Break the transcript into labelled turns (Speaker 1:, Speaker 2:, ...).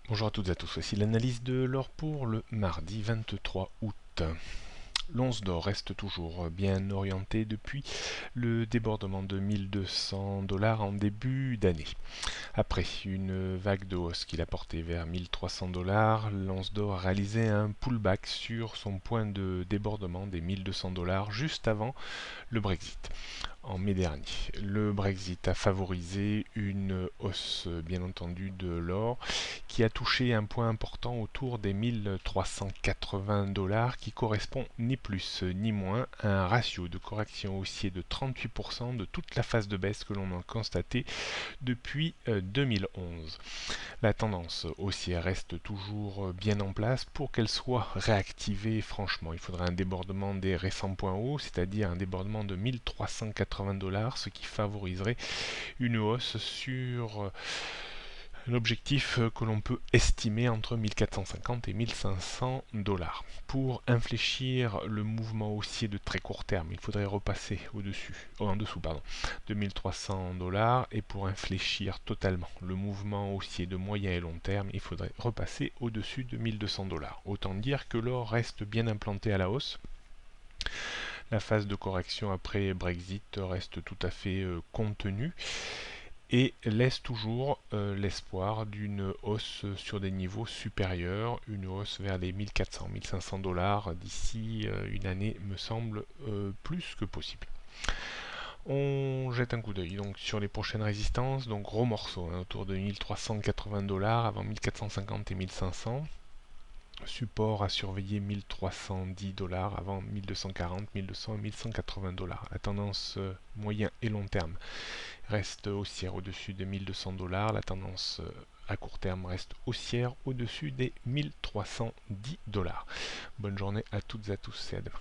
Speaker 1: Bonjour à toutes et à tous, voici l'analyse de l'or pour le mardi 23 août. L'once d'or reste toujours bien orienté depuis le débordement de 1200 dollars en début d'année. Après une vague de hausse qui l'a porté vers 1300 dollars, l'once d'or a réalisé un pullback sur son point de débordement des 1200 dollars juste avant le Brexit en mai dernier. Le Brexit a favorisé une hausse bien entendu de l'or qui a touché un point important autour des 1380 dollars qui correspond ni plus ni moins à un ratio de correction haussier de 38% de toute la phase de baisse que l'on a constatée depuis 2011. La tendance haussière reste toujours bien en place. Pour qu'elle soit réactivée, franchement, il faudrait un débordement des récents points hauts, c'est-à-dire un débordement de 1380 dollars, ce qui favoriserait une hausse sur un objectif que l'on peut estimer entre 1450 et 1500 dollars. Pour infléchir le mouvement haussier de très court terme, il faudrait repasser en dessous de 1300 dollars, et pour infléchir totalement le mouvement haussier de moyen et long terme, il faudrait repasser au-dessus de 1200 dollars. Autant dire que l'or reste bien implanté à la hausse. La phase de correction après Brexit reste tout à fait contenue et laisse toujours l'espoir d'une hausse sur des niveaux supérieurs, une hausse vers les 1400-1500 dollars d'ici une année me semble plus que possible. On jette un coup d'œil donc sur les prochaines résistances, donc gros morceaux autour de 1380 dollars avant 1450 et 1500. Support à surveiller 1310 dollars avant 1240, 1200 et 1180 dollars. La tendance moyen et long terme reste haussière au-dessus des 1200 dollars. La tendance à court terme reste haussière au-dessus des 1310 dollars. Bonne journée à toutes et à tous et à demain.